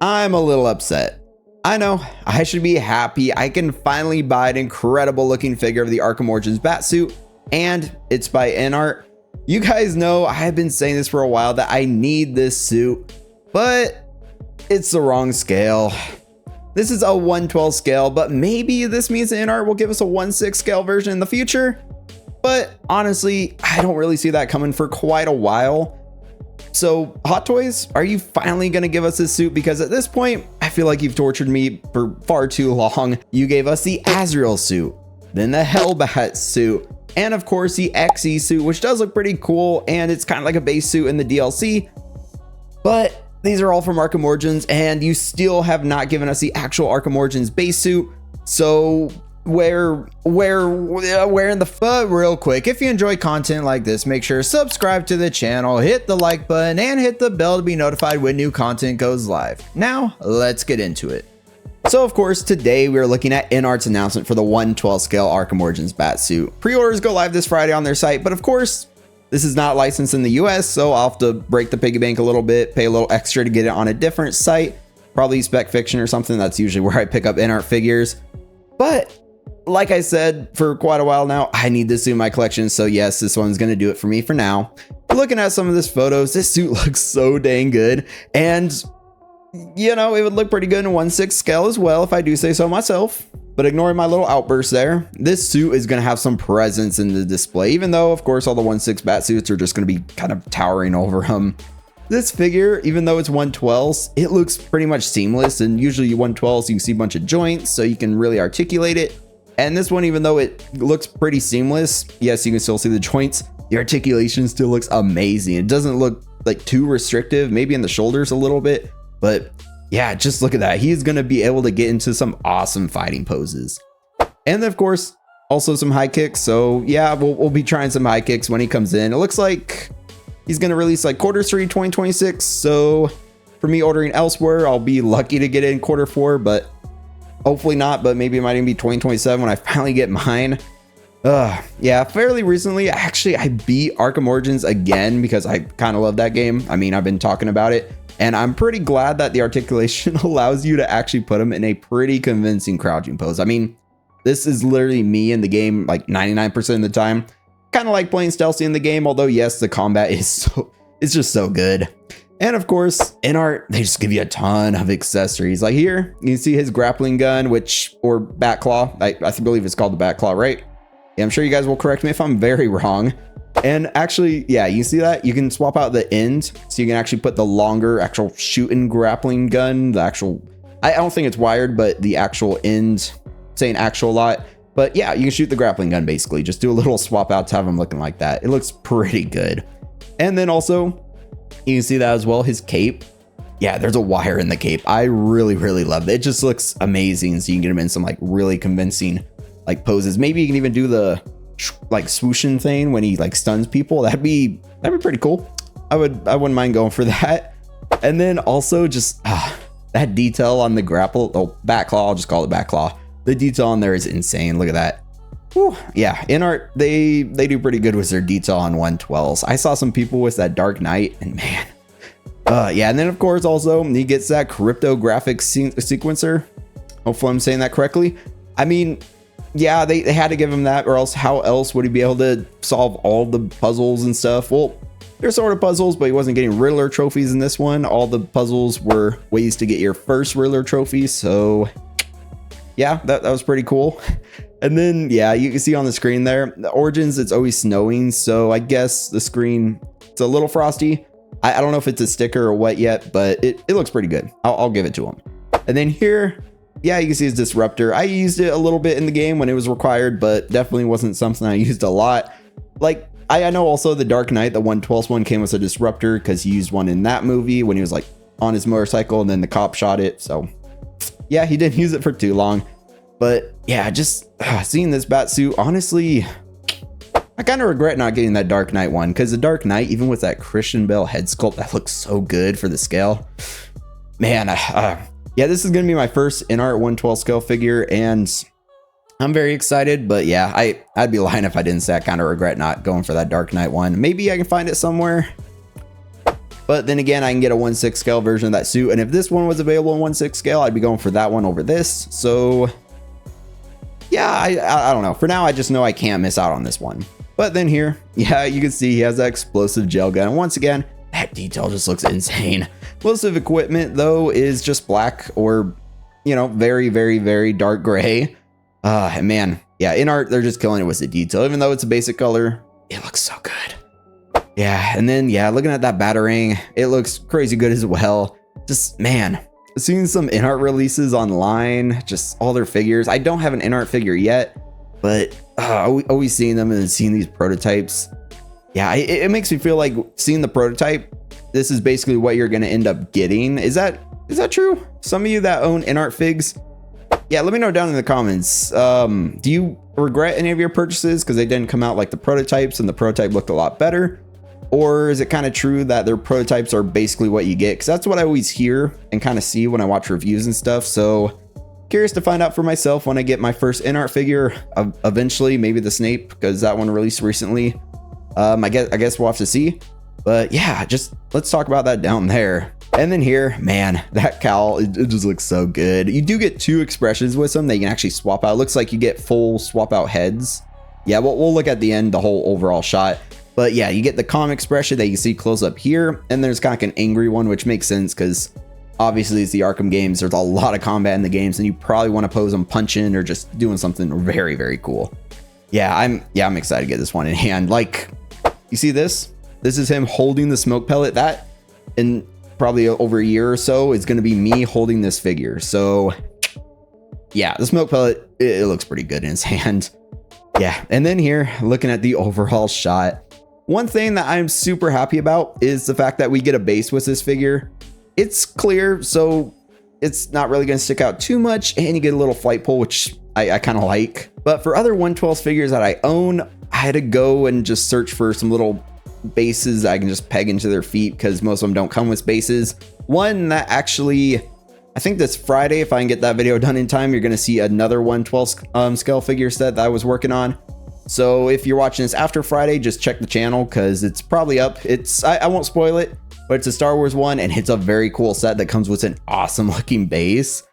I'm a little upset. I know, I should be happy. I can finally buy an incredible looking figure of the Arkham Origins Batsuit, and it's by Inart. You guys know I've been saying this for a while that I need this suit, but it's the wrong scale. This is a 1/12 scale, but maybe this means that Inart will give us a 1/6 scale version in the future. But honestly, I don't really see that coming for quite a while. So Hot Toys, are you finally going to give us this suit? Because at this point, I feel like you've tortured me for far too long. You gave us the Azrael suit, then the Hellbat suit, and of course the XE suit, which does look pretty cool, and it's kind of like a base suit in the DLC. But these are all from Arkham Origins, and you still have not given us the actual Arkham Origins base suit. So where in the fuck? Real quick, if you enjoy content like this, make sure to subscribe to the channel, hit the like button, and hit the bell to be notified when new content goes live. Now, let's get into it. So of course, today we are looking at Inart's announcement for the 1/12 scale Arkham Origins Batsuit. Pre-orders go live this Friday on their site, but of course, this is not licensed in the US, so I'll have to break the piggy bank a little bit, pay a little extra to get it on a different site, probably Spec Fiction or something. That's usually where I pick up Inart figures. But like I said, for quite a while now, I need this suit in my collection, so yes, this one's gonna do it for me for now. Looking at some of this photos, this suit looks so dang good, and you know, it would look pretty good in 1/6 scale as well, if I do say so myself. But ignoring my little outburst there, this suit is going to have some presence in the display, even though, of course, all the 1/6 bat suits are just going to be kind of towering over him. This figure, even though it's 1/12, it looks pretty much seamless, and usually 1/12, you can see a bunch of joints, so you can really articulate it. And this one, even though it looks pretty seamless, yes, you can still see the joints, the articulation still looks amazing. It doesn't look like too restrictive, maybe in the shoulders a little bit, but yeah, just look at that. He's going to be able to get into some awesome fighting poses. And of course, also some high kicks. So yeah, we'll be trying some high kicks when he comes in. It looks like he's going to release like Q3 2026. So for me ordering elsewhere, I'll be lucky to get it in Q4, but hopefully not. But maybe it might even be 2027 when I finally get mine. Yeah, fairly recently, actually, I beat Arkham Origins again because I kind of love that game. I mean, I've been talking about it. And I'm pretty glad that the articulation allows you to actually put him in a pretty convincing crouching pose. I mean, this is literally me in the game like 99% of the time. Kind of like playing stealthy in the game, although yes, the combat is it's just so good. And of course, Inart, they just give you a ton of accessories. Like here, you can see his grappling gun, or bat claw. I believe it's called the bat claw, right? Yeah, I'm sure you guys will correct me if I'm very wrong. And actually, yeah, you see that? You can swap out the end, so you can actually put the longer actual shooting grappling gun, the actual, I don't think it's wired, but the actual end, saying actual a lot. But yeah, you can shoot the grappling gun basically. Just do a little swap out to have him looking like that. It looks pretty good. And then also, you can see that as well, his cape. Yeah, there's a wire in the cape. I really, really love it. It just looks amazing. So you can get him in some like really convincing like poses. Maybe you can even do the like swooshing thing when he like stuns people. That'd be pretty cool. I wouldn't mind going for that. And then also just that detail on the bat claw, I'll just call it bat claw. The detail on there is insane. Look at that. Whew. Yeah, Inart, they do pretty good with their detail on 1/12. I saw some people with that Dark Knight, and man, yeah. And then of course also he gets that cryptographic sequencer. Hopefully I'm saying that correctly. I mean, yeah, they had to give him that, or else how else would he be able to solve all the puzzles and stuff? Well, they're sort of puzzles, but he wasn't getting Riddler trophies in this one. All the puzzles were ways to get your first Riddler trophy. So yeah, that was pretty cool. And then, yeah, you can see on the screen there, the Origins, it's always snowing. So I guess the screen, it's a little frosty. I don't know if it's a sticker or what yet, but it looks pretty good. I'll give it to him. And then here, yeah, you can see his disruptor. I used it a little bit in the game when it was required, but definitely wasn't something I used a lot. Like, I know also the Dark Knight, the 1/12 one, came with a disruptor because he used one in that movie when he was like on his motorcycle and then the cop shot it. So yeah, he didn't use it for too long. But yeah, just seeing this bat suit, honestly, I kind of regret not getting that Dark Knight one, because the Dark Knight, even with that Christian Bale head sculpt, that looks so good for the scale. Man, yeah, this is going to be my first Inart 1/12 scale figure, and I'm very excited. But yeah, I'd be lying if I didn't say I kind of regret not going for that Dark Knight one. Maybe I can find it somewhere. But then again, I can get a 1/6 scale version of that suit. And if this one was available in 1/6 scale, I'd be going for that one over this. So yeah, I don't know. For now, I just know I can't miss out on this one. But then here, yeah, you can see he has that explosive gel gun. And once again, that detail just looks insane. Most of equipment though is just black or, you know, very, very, very dark gray. And man, yeah, in art, they're just killing it with the detail. Even though it's a basic color, it looks so good. Yeah, and then, yeah, looking at that Batarang, it looks crazy good as well. Just, man, seeing some Inart releases online, just all their figures. I don't have an Inart figure yet, but always seeing them and seeing these prototypes. Yeah, it makes me feel like seeing the prototype, this is basically what you're going to end up getting. Is that true? Some of you that own Inart figs, yeah, let me know down in the comments. Do you regret any of your purchases because they didn't come out like the prototypes and the prototype looked a lot better? Or is it kind of true that their prototypes are basically what you get? Because that's what I always hear and kind of see when I watch reviews and stuff. So curious to find out for myself when I get my first Inart figure eventually, maybe the Snape, because that one released recently. I guess we'll have to see. But yeah, just let's talk about that down there. And then here, man, that cowl, it just looks so good. You do get two expressions with them that you can actually swap out. It looks like you get full swap out heads. Yeah, we'll look at the end, the whole overall shot. But yeah, you get the calm expression that you can see close up here. And there's kind of like an angry one, which makes sense because obviously it's the Arkham games. There's a lot of combat in the games and you probably want to pose them punching or just doing something very, very cool. Yeah, I'm excited to get this one in hand. Like, you see this? This is him holding the smoke pellet. That in probably over a year or so is going to be me holding this figure. So yeah, the smoke pellet, it looks pretty good in his hand. Yeah, and then here, looking at the overall shot, one thing that I'm super happy about is the fact that we get a base with this figure. It's clear, so it's not really going to stick out too much, and you get a little flight pole, which I kind of like. But for other 1/12 figures that I own, I had to go and just search for some little bases I can just peg into their feet because most of them don't come with bases. One that actually, I think this Friday, if I can get that video done in time, you're going to see another 1/12 scale figure set that I was working on. So if you're watching this after Friday, just check the channel because it's probably up. I won't spoil it, but it's a Star Wars one and it's a very cool set that comes with an awesome looking base.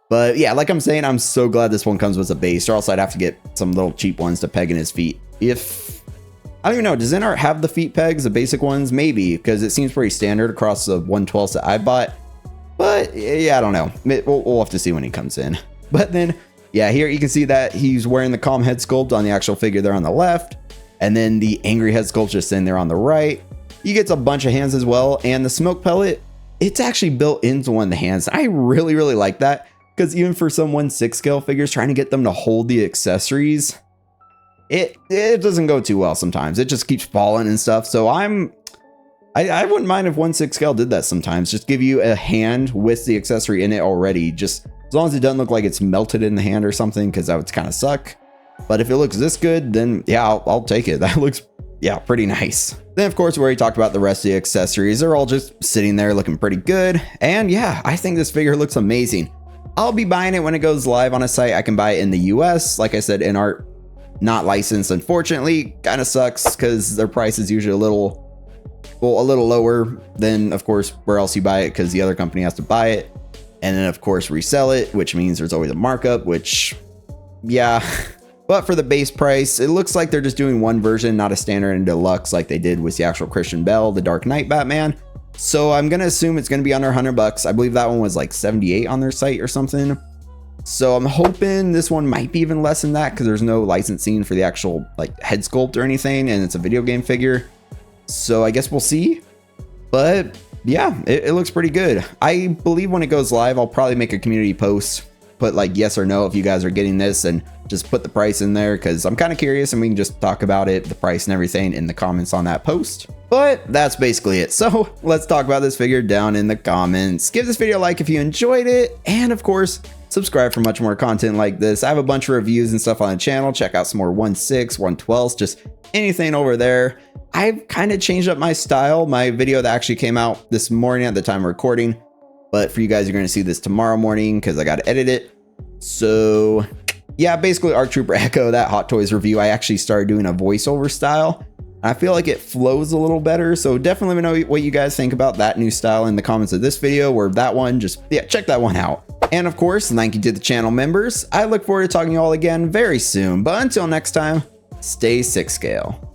But yeah, like I'm saying, I'm so glad this one comes with a base, or else I'd have to get some little cheap ones to peg in his feet. I don't even know, does Inart have the feet pegs, the basic ones? Maybe, because it seems pretty standard across the 1/12 that I bought. But yeah, I don't know. We'll have to see when he comes in. But then, yeah, here you can see that he's wearing the calm head sculpt on the actual figure there on the left. And then the angry head sculpt just in there on the right. He gets a bunch of hands as well. And the smoke pellet, it's actually built into one of the hands. I really, really like that. Because even for some 1/6 scale figures, trying to get them to hold the accessories, it doesn't go too well sometimes. It just keeps falling and stuff. So I wouldn't mind if 1/6 scale did that sometimes. Just give you a hand with the accessory in it already. Just as long as it doesn't look like it's melted in the hand or something, because that would kind of suck. But if it looks this good, then yeah, I'll take it. That looks, yeah, pretty nice. Then of course, we already talked about the rest of the accessories. They're all just sitting there looking pretty good. And yeah, I think this figure looks amazing. I'll be buying it when it goes live on a site. I can buy it in the US. Like I said, Inart, not licensed, unfortunately. Kind of sucks because their price is usually a little lower than, of course, where else you buy it, because the other company has to buy it and then of course resell it, which means there's always a markup, which, yeah. But for the base price, it looks like they're just doing one version, not a standard and deluxe like they did with the actual Christian Bale, the Dark Knight Batman. So I'm going to assume it's going to be under $100. I believe that one was like 78 on their site or something. So I'm hoping this one might be even less than that because there's no licensing for the actual like head sculpt or anything, and it's a video game figure. So I guess we'll see. But yeah, it looks pretty good. I believe when it goes live, I'll probably make a community post, put like yes or no if you guys are getting this, and just put the price in there because I'm kind of curious, and we can just talk about it, the price and everything in the comments on that post. But that's basically it. So let's talk about this figure down in the comments. Give this video a like if you enjoyed it, and of course, subscribe for much more content like this. I have a bunch of reviews and stuff on the channel. Check out some more 1/6, 1/12, just anything over there. I've kind of changed up my style. My video that actually came out this morning at the time of recording, but for you guys, you're going to see this tomorrow morning because I got to edit it. So yeah, basically ARC Trooper Echo, that Hot Toys review, I actually started doing a voiceover style. I feel like it flows a little better. So definitely let me know what you guys think about that new style in the comments of this video, or that one, just, yeah, check that one out. And of course, thank you to the channel members. I look forward to talking to you all again very soon. But until next time, stay 6 scale.